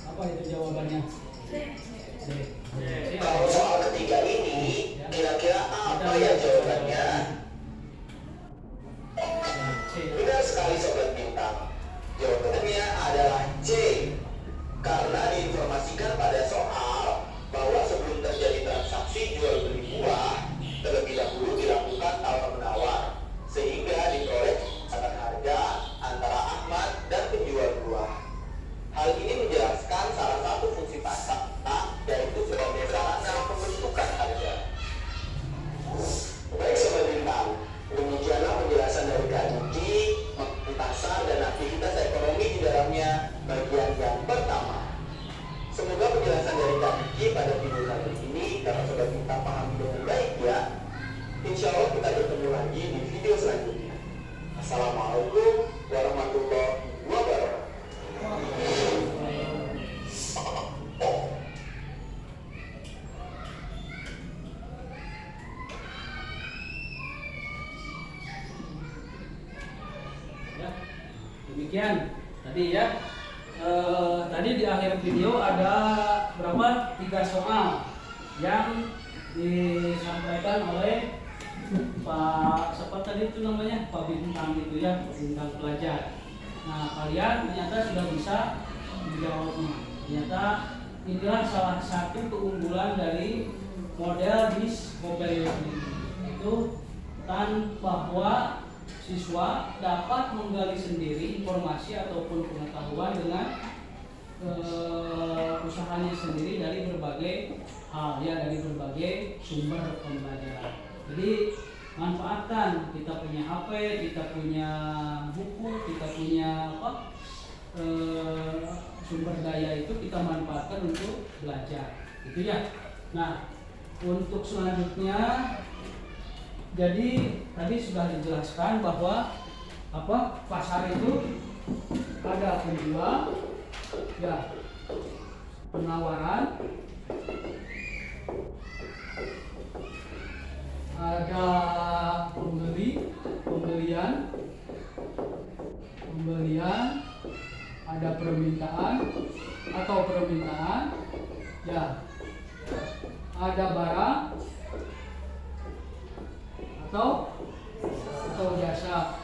Apa itu jawabannya? D. Kalau soal ketiga ini, kira-kira apa ya jawabannya? Benar sekali Sobat Bintang. Jawabannya adalah C. Karena diinformasikan pada soal bahwa sebelum terjadi transaksi jual beli buah, terlebih dahulu dilakukan tawar-menawar sehingga diperoleh kesepakatan harga antara Ahmad dan penjual buah. Hal ini menjelaskan salah satu fungsi pasar, yaitu sebagai sarana pembentukan harga. Baik Sobat Bintang, demikianlah penjelasan dari Kak Diki mengenai pasar dan aktivitas ekonomi di dalamnya bagian yang pertama. Semoga penjelasan dari Kak Diki pada video kali ini dapat Sobat Bintang pahami dengan baik ya. Insya Allah kita bertemu lagi di video selanjutnya. Assalamualaikum warahmatullahi wabarakatuh. Ya, demikian tadi ya. Tadi di akhir video ada berapa? 3 soal yang disampaikan oleh Pak siapa tadi itu namanya, Pak Bintang itu ya, Pak Bintang pelajar. Nah kalian ternyata sudah bisa menjawabnya. Ternyata inilah salah satu keunggulan dari model Discovery itu bahwa siswa dapat menggali sendiri informasi ataupun pengetahuan dengan usahanya sendiri dari berbagai hal ya, dari berbagai sumber pembelajaran. Jadi manfaatkan, kita punya HP, kita punya buku, kita punya sumber daya itu kita manfaatkan untuk belajar, gitu ya. Nah, untuk selanjutnya, jadi tadi sudah dijelaskan bahwa pasar itu ada penjual, ya, penawaran, ada pembelian, ada permintaan atau permintaan, ya, ada barang atau jasa.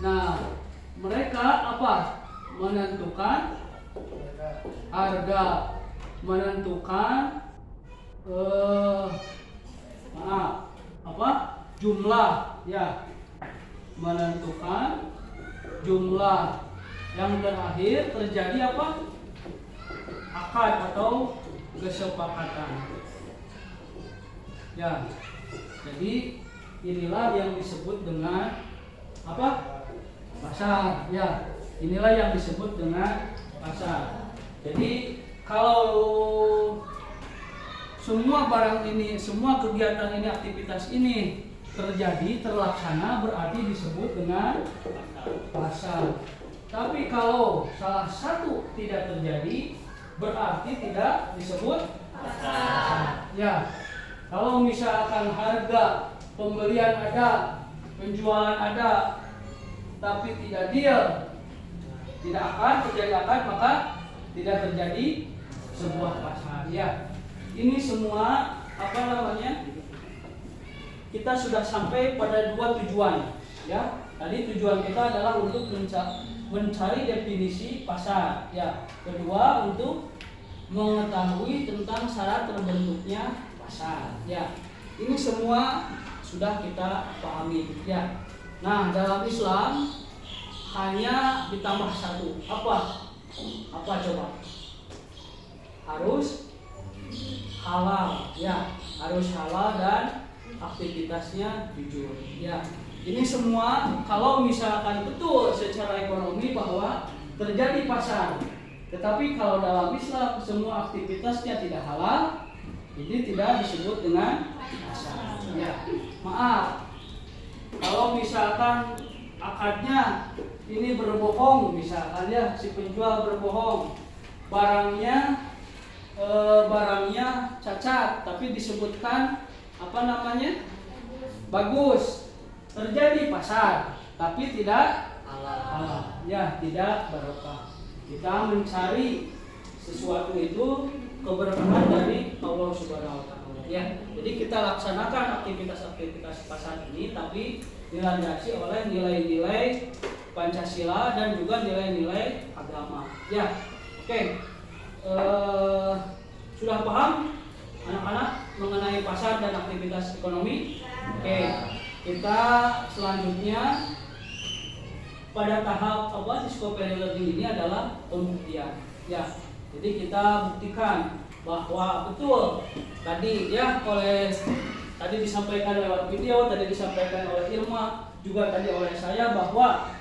Nah, mereka apa? Menentukan harga, menentukan jumlah, ya, menentukan jumlah. Yang terakhir terjadi apa? Akad atau kesepakatan. Ya, jadi inilah yang disebut dengan apa? Pasar. Ya, inilah yang disebut dengan pasar. Jadi kalau semua barang ini, semua kegiatan ini, aktivitas ini terjadi, terlaksana, berarti disebut dengan pasar. Tapi kalau salah satu tidak terjadi, berarti tidak disebut pasar. Ya, kalau misalkan harga pembelian ada, penjualan ada, tapi tidak deal, tidak akan terjadi akad, maka tidak terjadi sebuah pasar. Ya, ini semua apa namanya? Kita sudah sampai pada dua tujuan. Ya, tadi tujuan kita adalah untuk mencari definisi pasar. Ya, kedua untuk mengetahui tentang syarat terbentuknya pasar. Ya, ini semua sudah kita pahami. Ya, nah dalam Islam hanya ditambah satu. Apa coba? Harus halal. Ya, harus halal dan aktivitasnya jujur. Ya, ini semua kalau misalkan betul secara ekonomi bahwa terjadi pasar, tetapi kalau dalam Islam semua aktivitasnya tidak halal, ini tidak disebut dengan pasar. Ya, maaf, kalau misalkan akadnya ini berbohong, misalkan ya si penjual berbohong, barangnya cacat, tapi disebutkan apa namanya? Bagus. Terjadi pasar, tapi tidak halal. Ya, tidak barokah. Kita mencari sesuatu itu keberkahan dari Allah Subhanahu wa taala. Ya, jadi kita laksanakan aktivitas pasar ini tapi dilandasi oleh nilai-nilai Pancasila dan juga nilai-nilai agama. Ya. Oke. Sudah paham anak-anak mengenai pasar dan aktivitas ekonomi? Oke. Kita selanjutnya pada tahap discovery learning ini adalah pembuktian. Ya. Jadi kita buktikan bahwa betul tadi tadi disampaikan lewat video, tadi disampaikan oleh Irma, juga tadi oleh saya bahwa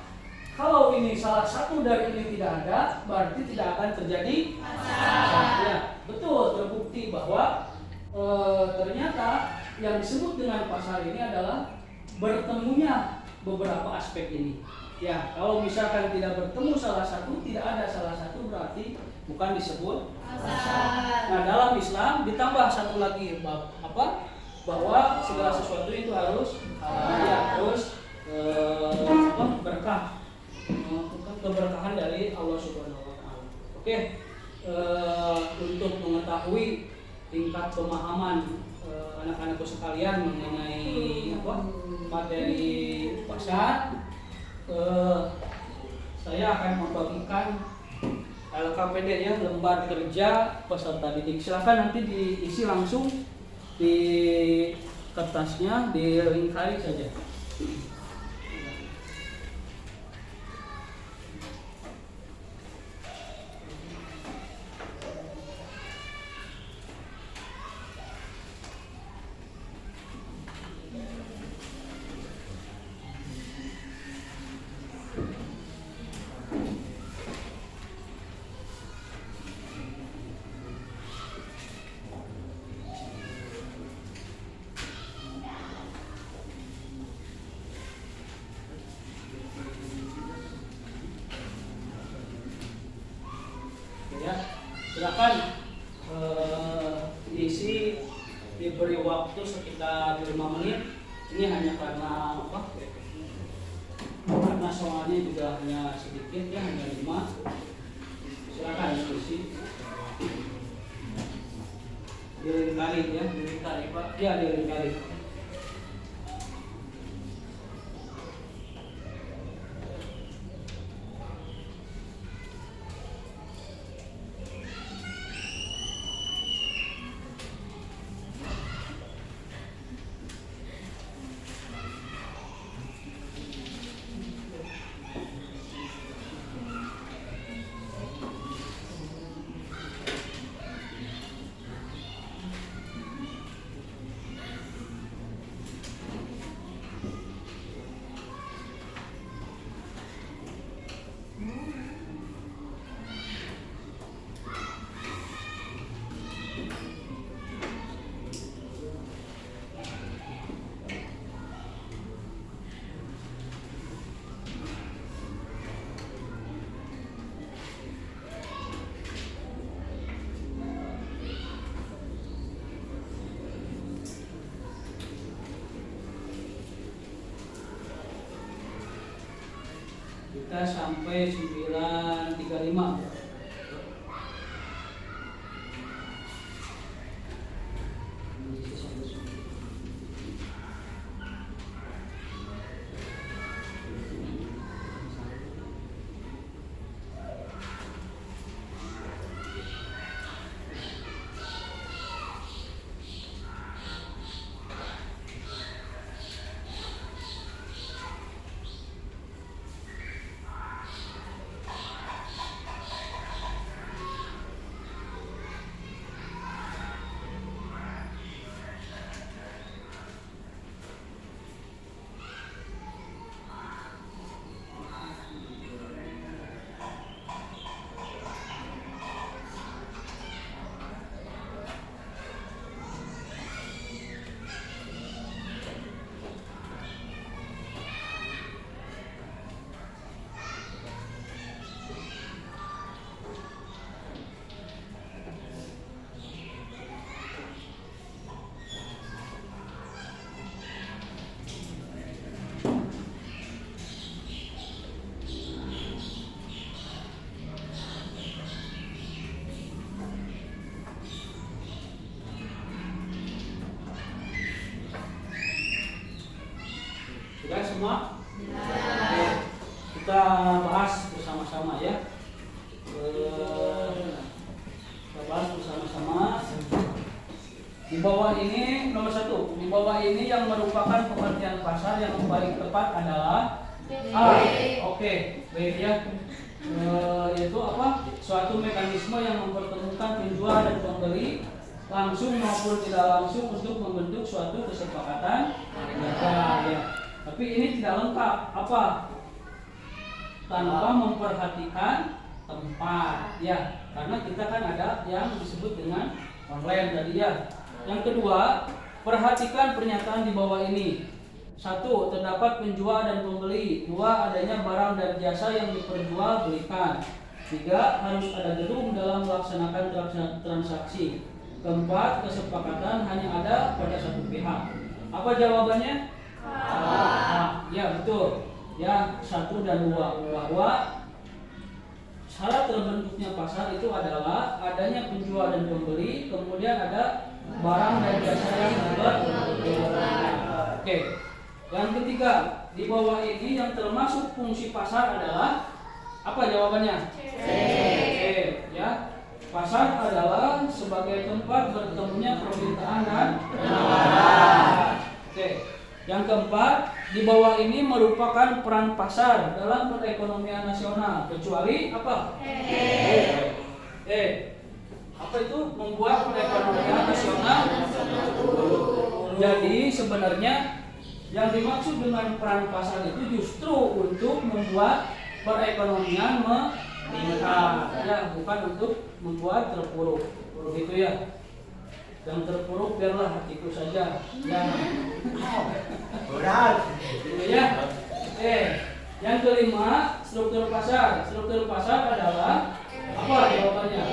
kalau ini salah satu dari ini tidak ada, berarti tidak akan terjadi pasar. Ya, betul, terbukti bahwa ternyata yang disebut dengan pasar ini adalah bertemunya beberapa aspek ini. Ya, kalau misalkan tidak bertemu salah satu, tidak ada salah satu, berarti bukan disebut pasar. Nah, dalam Islam ditambah satu lagi bahwa segala sesuatu itu harus terus berkah, keberkahan dari Allah Subhanahu wa taala. Oke. Untuk mengetahui tingkat pemahaman anak-anakku sekalian mengenai materi pasar, saya akan membagikan LKPD ya, lembar kerja peserta didik. Silakan nanti diisi langsung di kertasnya, dilingkari saja. Silakan diisi, diberi waktu sekitar 5 menit. Ini hanya karena apa? Karena soalnya juga hanya sedikit ya, hanya 5. Silakan diisi. Dilingkari ya, dilingkari Pak. Ya, dilingkari. Kita sampai 9.35. Sudah semua? Oke. Kita bahas bersama-sama ya. Kita bahas bersama-sama. Di bawah ini nomor 1. Di bawah ini yang merupakan pengertian pasar yang paling tepat adalah A. Oke, B ya. Yaitu apa? Suatu mekanisme yang mempertemukan penjual dan pembeli langsung maupun tidak langsung untuk membentuk suatu kesepakatan harga ya. Tapi ini tidak lengkap. Apa? Tanpa memperhatikan tempat ya. Karena kita kan ada yang disebut dengan online tadi ya. Yang kedua, perhatikan pernyataan di bawah ini. 1. Terdapat penjual dan pembeli. 2. Adanya barang dan jasa yang diperjualbelikan. 3. Harus ada gedung dalam melaksanakan transaksi. 4. Kesepakatan hanya ada pada satu pihak. Apa jawabannya? Ya betul. Ya 1 dan 2 bahwa syarat terbentuknya pasar itu adalah adanya penjual dan pembeli, kemudian ada barang dan jasa yang diperjualbelikan. Oke. Yang ketiga, di bawah ini yang termasuk fungsi pasar adalah apa jawabannya? C. Ya. Pasar adalah sebagai tempat bertemunya permintaan dan penawaran. Oke. Yang keempat, di bawah ini merupakan peran pasar dalam perekonomian nasional, kecuali apa? Apa itu membuat perekonomian nasional? Jadi sebenarnya yang dimaksud dengan peran pasar itu justru untuk membuat perekonomian meningkat, ya, bukan untuk membuat terpuruk, begitu ya. Yang terpuruk biarlah hatiku saja. Ya. Gitu ya. Yang kelima, struktur pasar. Struktur pasar adalah apa jawabannya?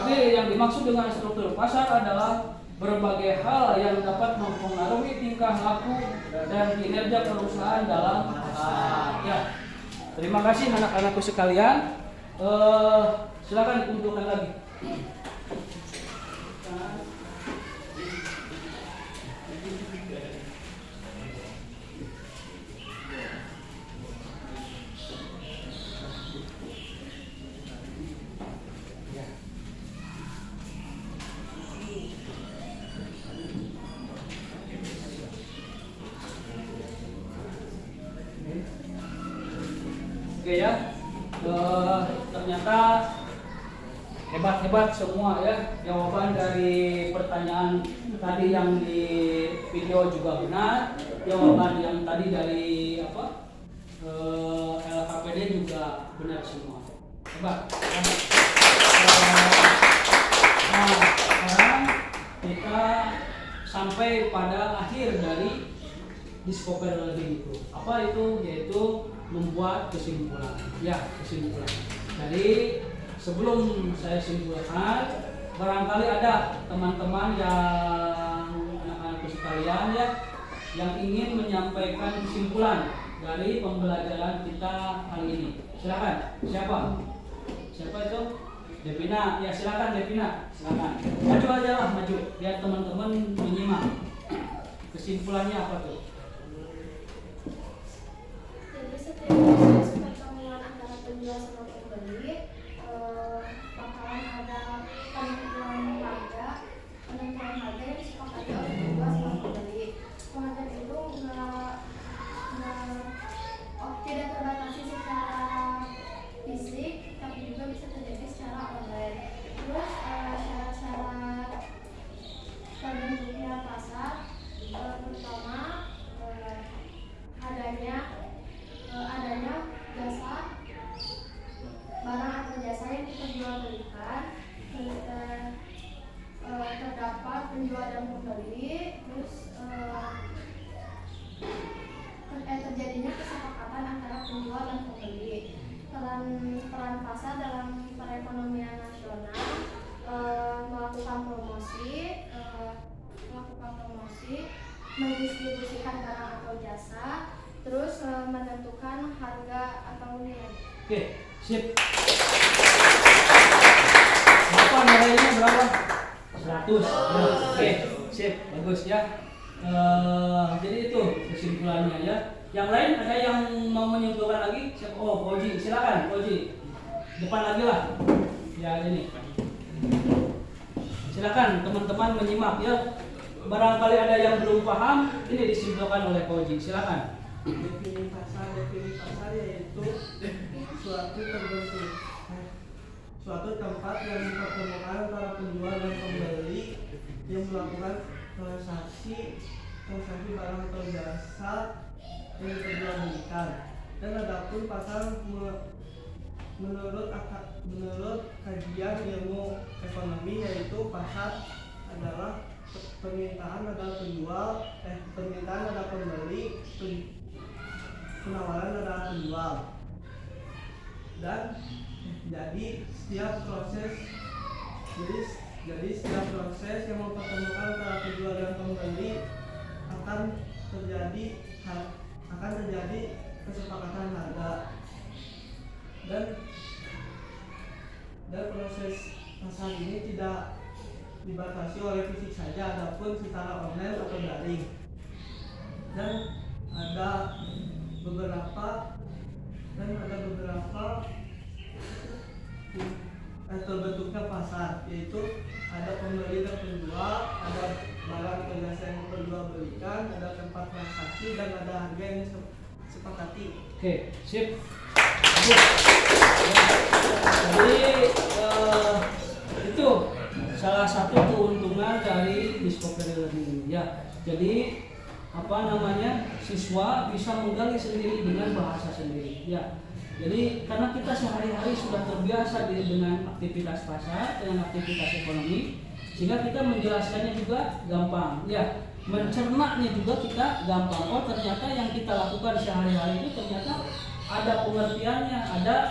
Berarti yang dimaksud dengan struktur pasar adalah berbagai hal yang dapat mempengaruhi tingkah laku dan kinerja perusahaan dalam pasar. Ya, terima kasih anak-anakku sekalian. Silakan dikumpulkan lagi. Oke ya, ternyata hebat-hebat semua ya, jawaban dari pertanyaan tadi yang di video juga benar, jawaban yang tadi dari LKPD juga benar semua, hebat. Nah, sekarang kita sampai pada akhir dari Discover Learning itu. Apa itu? Yaitu membuat kesimpulan. Ya, kesimpulan. Jadi sebelum saya simpulkan, barangkali ada teman-teman yang anak-anakku sekalian ya yang ingin menyampaikan kesimpulan dari pembelajaran kita hari ini. Silakan. Siapa? Siapa itu? Devina. Ya, silakan Devina. Silakan. Maju aja lah, maju. Biar teman-teman menyimak. Kesimpulannya apa tuh? Jadi setiap proses pertemuan antara penjual sama pembeli bakalan ada penentuan harga yang disepakati oleh penjual sama pembeli. Pengertian itu tidak terbatasi secara fisik, tapi juga bisa terjadi secara online. Terus syarat-syarat terbentuknya pasar pertama adanya jasa barang atau jasa yang diperjualbelikan, terdapat penjual dan pembeli, terus terjadinya kesepakatan antara penjual dan pembeli. Peran pasar dalam perekonomian nasional melakukan promosi, mendistribusikan barang atau jasa, terus menentukan harga atau nilai. Oke, sip. Berapa nilainya berapa? 100. Oke, sip, bagus ya. Jadi itu kesimpulannya ya. Yang lain ada yang mau menyimpulkan lagi? Oh, Koji, silakan Koji. Depan lagi lah. Ya ini. Silakan teman-teman menyimak ya. Barangkali ada yang belum paham, ini disimpulkan oleh Koji. Silakan. Definisi pasar yaitu suatu tempat yang mempertemukan antara penjual dan pembeli yang melakukan transaksi barang atau jasa yang diperjualbelikan. Dan adapun pasar menurut kajian ilmu ekonomi yaitu pasar adalah permintaan adalah permintaan adalah pembeli, penawaran adalah penjual. Dan jadi setiap proses yang mempertemukan antara penjual dan pembeli akan terjadi kesepakatan harga. Dan proses pasar ini tidak dibatasi oleh fisik saja, adapun secara online atau daring. Dan ada beberapa terbentuknya pasar, yaitu ada pembeli dan penjual, ada barang atau jasa yang diperjualbelikan, ada tempat transaksi, dan ada harga yang disepakati. Oke, sip. Jadi itu salah satu keuntungan dari Discovery Learning ya. Jadi siswa bisa menggali sendiri dengan bahasa sendiri ya. Jadi karena kita sehari-hari sudah terbiasa dengan aktivitas pasar, dengan aktivitas ekonomi, sehingga kita menjelaskannya juga gampang ya. Mencernanya juga kita gampang. Oh, ternyata yang kita lakukan sehari-hari itu ternyata ada pengertiannya, ada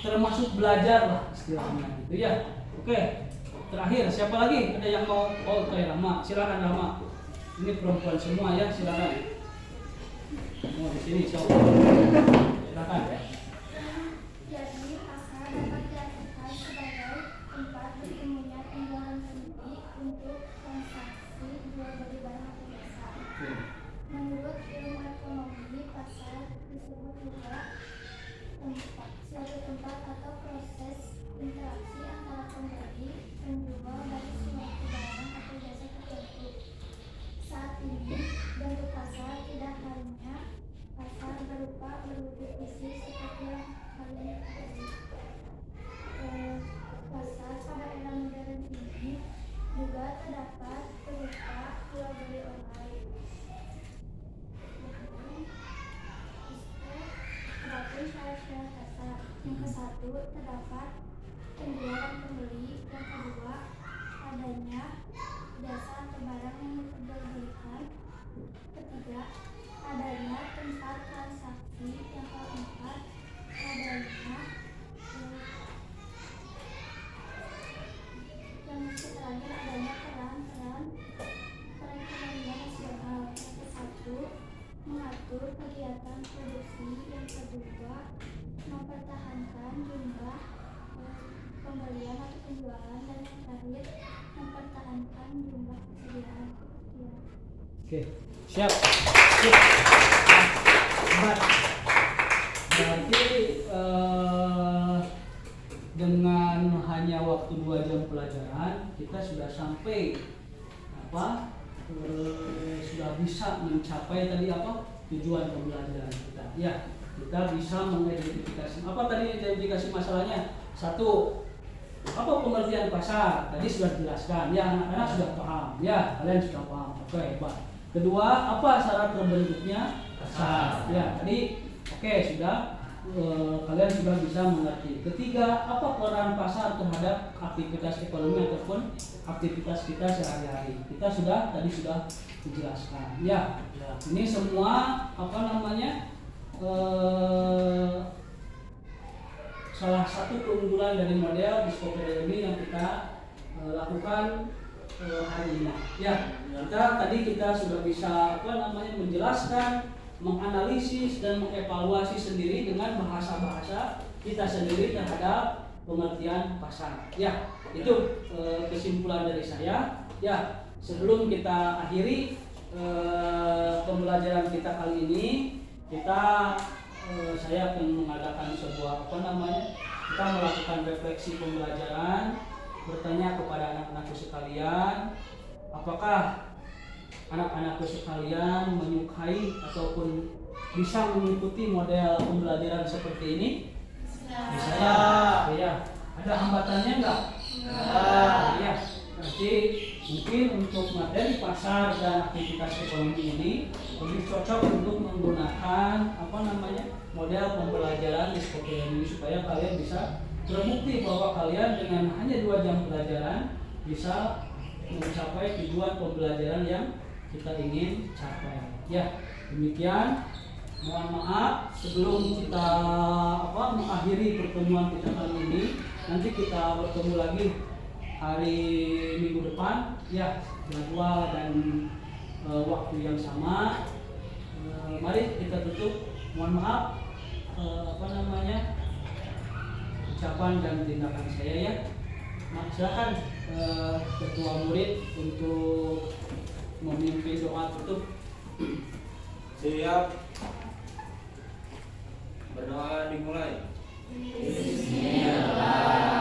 termasuk belajar lah. istilahnya gitu ya. Oke, terakhir siapa lagi? Ada yang mau? Oh, kayak Rama, silakan Rama. Ini perempuan semua ya, silakan. Oh, di sini siapa? Silakan. Jadi pasar dapat diartikan sebagai tempat bertemunya penjualan membeli untuk transaksi jual beli barang atau jasa. Menurut ilmu ekonomi, pasar disebut juga suatu tempat atau proses interaksi antara pembeli, penjual dari suatu barang atau jasa tertentu. Saat ini, bentuk pasar tidak hanya pasar berupa berwujud fisik seperti yang kalian ketahui. Pasar pada era modern ini juga terdapat berupa jual beli online. Adapun syarat-syarat pasar, yang ke-1 terdapat penjual dan pembeli, yang kedua adanya jasa atau barang yang diperjualbelikan, ketiga adanya tempat transaksi, yang keempat adanya yang terakhir adanya peran perekonomian nasional. Yang ke-1 mengatur kegiatan produksi, yang kedua mempertahankan jumlah pembelian atau penjualan, dan yang terakhir mempertahankan jumlah persediaan. Ya. Oke, siap. Berarti dengan hanya waktu 2 jam pelajaran kita sudah sampai sudah bisa mencapai tadi tujuan pembelajaran kita. Ya, kita bisa mengidentifikasi apa tadi identifikasi masalahnya. 1, apa pengertian pasar? Tadi sudah dijelaskan. Ya, anak-anak sudah paham. Ya, kalian sudah paham. Oke, hebat. Kedua, apa syarat terbentuknya pasar? Ya, tadi oke, sudah kalian sudah bisa mengerti. Ketiga, apa peran pasar terhadap aktivitas ekonomi ataupun aktivitas kita sehari-hari? Kita tadi sudah dijelaskan. Ya, ini semua salah satu keunggulan dari model Discovery ini yang kita lakukan hari ini. Ya, kita sudah bisa menjelaskan, menganalisis dan mengevaluasi sendiri dengan bahasa-bahasa kita sendiri terhadap pengertian pasar. Ya, itu kesimpulan dari saya. Ya, sebelum kita akhiri pembelajaran kita kali ini, saya akan mengadakan sebuah kita melakukan refleksi pembelajaran, bertanya kepada anak-anakku sekalian, apakah anak-anakku sekalian menyukai ataupun bisa mengikuti model pembelajaran seperti ini? Bisa ya. Ada hambatannya enggak? Ya. Berarti mungkin untuk materi pasar dan aktivitas ekonomi ini lebih cocok untuk menggunakan model pembelajaran Discovery ini supaya kalian bisa terbukti bahwa kalian dengan hanya 2 jam pelajaran bisa mencapai tujuan pembelajaran yang kita ingin capai. Ya, demikian. Mohon maaf sebelum kita mengakhiri pertemuan kita kali ini. Nanti kita bertemu lagi hari Minggu depan. Ya, jadwal dan waktu yang sama. Mari kita tutup. Mohon maaf ucapan dan tindakan saya ya. Silakan ketua murid untuk memimpin doa tutup. Siap. Berdoa dimulai. Bismillah.